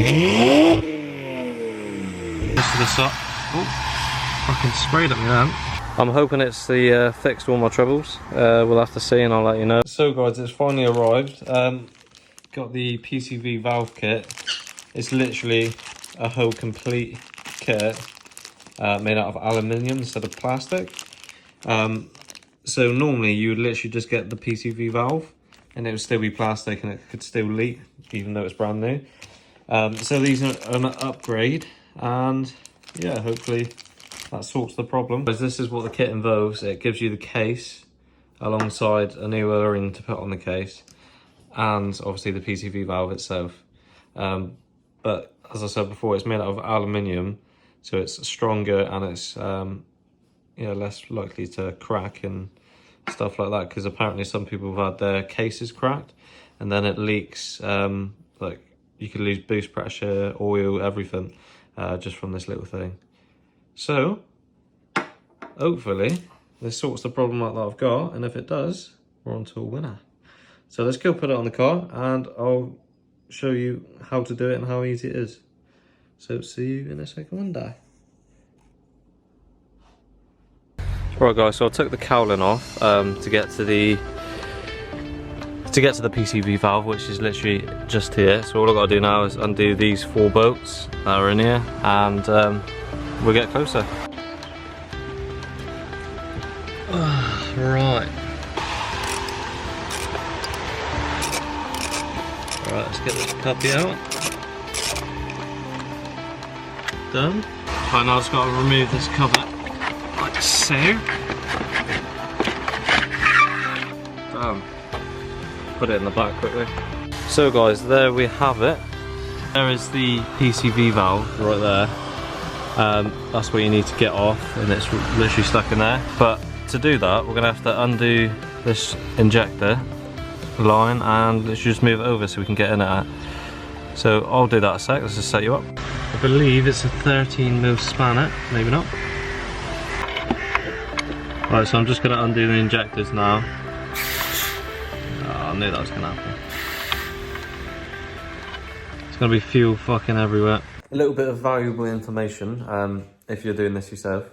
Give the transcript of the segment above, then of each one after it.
This to the side. Oh, fucking sprayed at me then. I'm hoping it's the fixed all my troubles. We'll have to see and I'll let you know. So guys, it's finally arrived. Got the PCV Valve kit. It's literally a whole complete kit made out of aluminium instead of plastic. So normally you would literally just get the PCV valve and it would still be plastic and it could still leak even though it's brand new. So these are an upgrade, and yeah, hopefully that sorts the problem. This is what the kit involves. It gives you the case alongside a new O-ring to put on the case, and obviously the PCV valve itself. But as I said before, it's made out of aluminium, so it's stronger and it's less likely to crack and stuff like that, because apparently some people have had their cases cracked and then it leaks. Like you could lose boost pressure, oil, everything, just from this little thing. So hopefully this sorts the problem out that I've got, and if it does, we're on to a winner. So let's go put it on the car and I'll show you how to do it and how easy it is. So see you in a second window. Right guys, so I took the cowling off to get to the PCV valve, which is literally just here. So all I've got to do now is undo these 4 bolts that are in here, and we'll get closer. Right. Alright, let's get this puppy out. Done. Right, now I've just got to remove this cover like so. Put it in the back quickly. So guys, there we have it. There is the PCV valve right there. That's what you need to get off, and it's literally stuck in there. But to do that, we're gonna have to undo this injector line and let's just move it over so we can get in it. So I'll do that a sec. Let's just set you up. I believe it's a 13mm spanner, maybe not. Right, so I'm just gonna undo the injectors now. Oh, I knew that was gonna happen. It's gonna be fuel fucking everywhere. A little bit of valuable information if you're doing this yourself.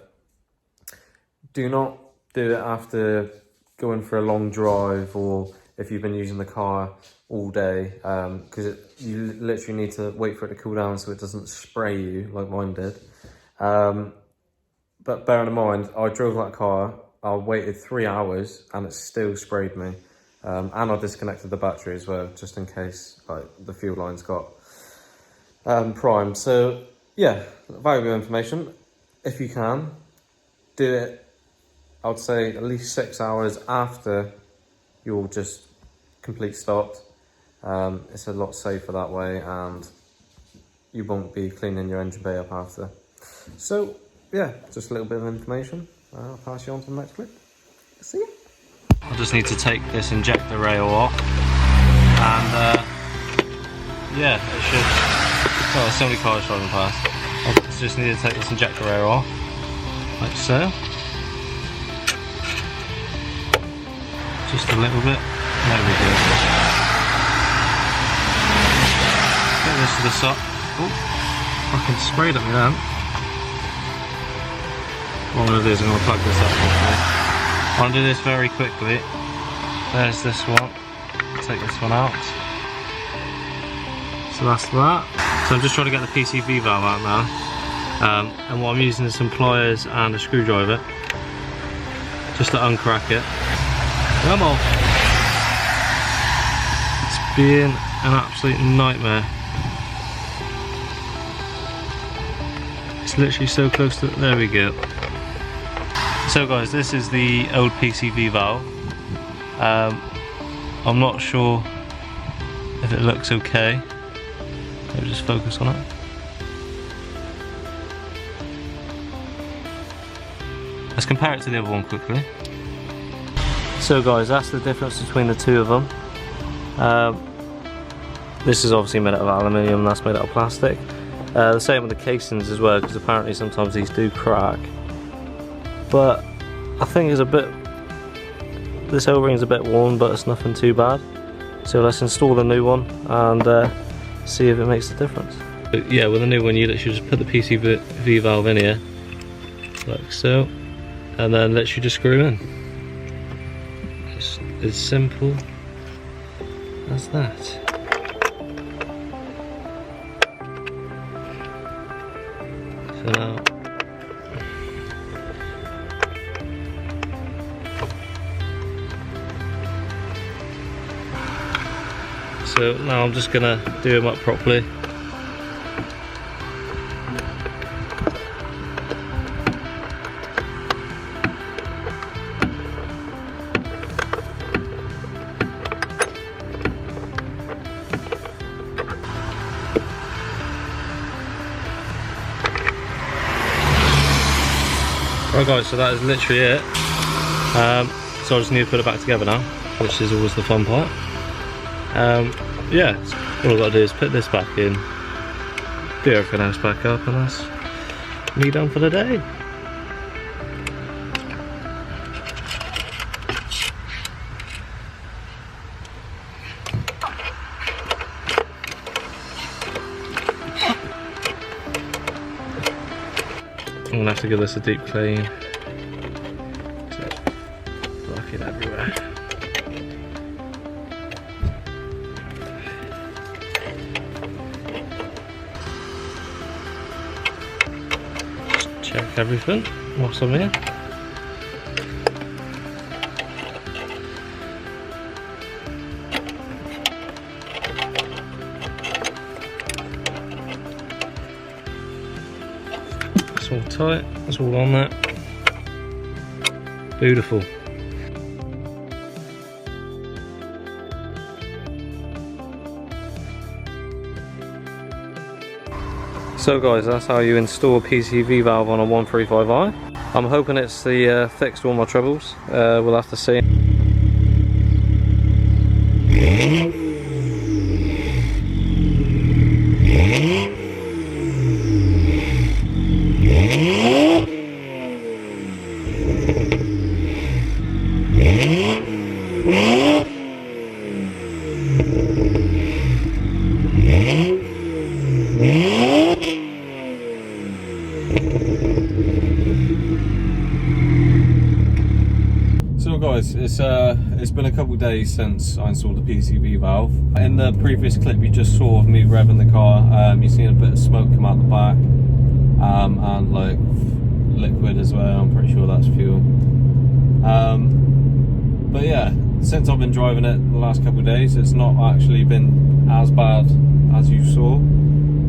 Do not do it after going for a long drive, or if you've been using the car all day, because you literally need to wait for it to cool down so it doesn't spray you like mine did. But bearing in mind, I drove that car, I waited 3 hours and it still sprayed me. And I disconnected the battery as well, just in case like the fuel lines got primed. So yeah, valuable information. If you can, do it, I would say at least 6 hours after you're just complete stopped. It's a lot safer that way, and you won't be cleaning your engine bay up after. So yeah, just a little bit of information. I'll pass you on to the next clip. See you. I just need to take this injector rail off, and yeah, it should. Oh, there's so many cars driving past. I just need to take this injector rail off, like so. Just a little bit. There we go. Get this to the side. Oh, fucking sprayed at me then. What I'm going to do is I'm going to plug this up quickly. I'll do this very quickly. There's this one. Take this one out. So that's that. So I'm just trying to get the PCV valve out now. And what I'm using is some pliers and a screwdriver just to uncrack it. Come on. It's been an absolute nightmare. It's literally so close to, there we go. So guys, this is the old PCV valve. I'm not sure if it looks okay. Maybe just focus on it. Let's compare it to the other one quickly. So guys, that's the difference between the two of them. This is obviously made out of aluminium, that's made out of plastic. The same with the casings as well, because apparently sometimes these do crack. But I think it's a bit, this O-ring's a bit worn, but it's nothing too bad. So let's install the new one and see if it makes a difference. But yeah, with a new one you literally just put the PCV valve in here, like so, and then literally just screw in. It's as simple as that. So now, I'm just gonna do them up properly. Right guys, so that is literally it. So I just need to put it back together now, which is always the fun part. Yeah, all I've got to do is put this back in, do everything else back up, and that's me done for the day. I'm gonna have to give this a deep clean. Lock it everywhere. Just check everything whilst I'm here. It's all tight, it's all on there. Beautiful. So guys, that's how you install a PCV valve on a 135i. I'm hoping it's the fixed all my troubles. We'll have to see. So guys, it's been a couple of days since I installed the PCV valve. In the previous clip you just saw of me revving the car, you've seen a bit of smoke come out the back, and like liquid as well. I'm pretty sure that's fuel. But yeah, since I've been driving it the last couple of days, it's not actually been as bad as you saw.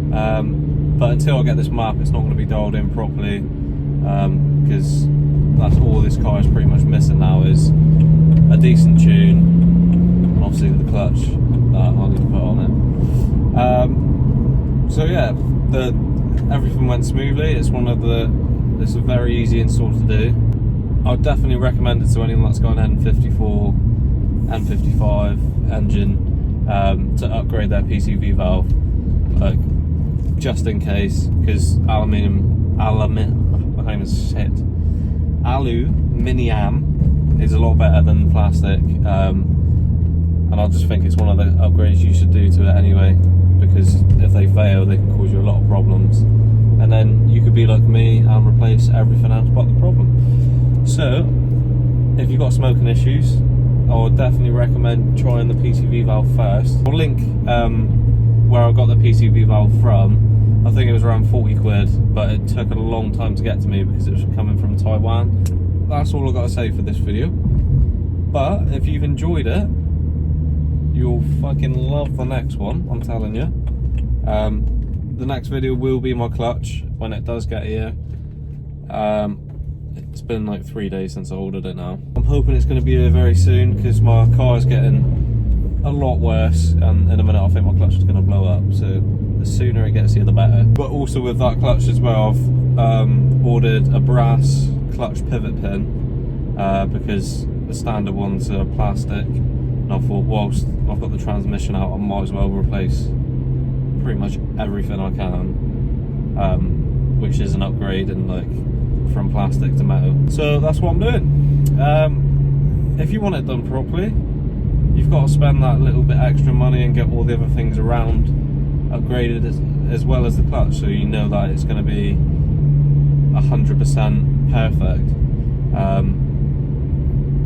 But until I get this map, it's not going to be dialed in properly, because that's all this car is pretty much missing now, is a decent tune, and obviously the clutch that I need to put on it. So yeah, everything went smoothly. It's it's a very easy install to do. I'd definitely recommend it to anyone that's got an N54, N55 engine, to upgrade their PCV valve, like, just in case, because aluminium is a lot better than plastic, and I just think it's one of the upgrades you should do to it anyway, because if they fail they can cause you a lot of problems, and then you could be like me and replace everything else but the problem. So if you've got smoking issues, I would definitely recommend trying the PCV valve first. I'll link where I got the PCV valve from. I think it was around 40 quid, but it took a long time to get to me because it was coming from Taiwan. That's all I've got to say for this video. But if you've enjoyed it, you'll fucking love the next one, I'm telling you. The next video will be my clutch when it does get here. It's been like 3 days since I ordered it now. I'm hoping it's going to be here very soon, because my car is getting a lot worse, and in a minute I think my clutch is going to blow up, so the sooner it gets here the better. But also with that clutch as well, I've ordered a brass clutch pivot pin, because the standard ones are plastic, and I thought whilst I've got the transmission out, I might as well replace pretty much everything I can, which is an upgrade in like from plastic to metal. So that's what I'm doing. If you want it done properly, you've got to spend that little bit extra money and get all the other things around upgraded as well as the clutch, so you know that it's going to be 100% perfect.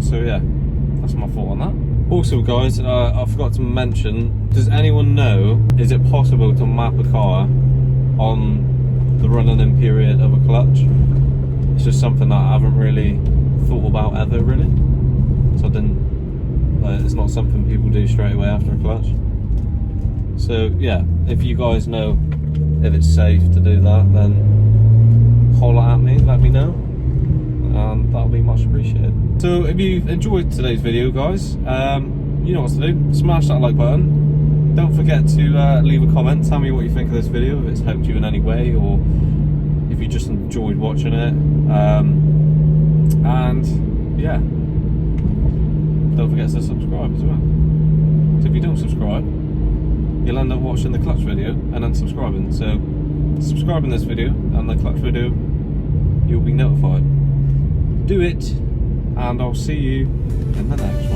So yeah, that's my thought on that. Also guys, I forgot to mention, does anyone know, is it possible to map a car on the running in period of a clutch? It's just something that I haven't really thought about ever really. So I didn't, it's not something people do straight away after a clutch. So yeah, if you guys know if it's safe to do that, then holler at me, let me know, and that'll be much appreciated. So if you've enjoyed today's video guys, you know what to do, smash that like button. Don't forget to leave a comment, tell me what you think of this video, if it's helped you in any way, or if you just enjoyed watching it. And yeah, don't forget to subscribe as well. So if you don't subscribe, you'll end up watching the clutch video and then subscribing. So subscribing this video and the clutch video, you'll be notified. Do it, and I'll see you in the next one.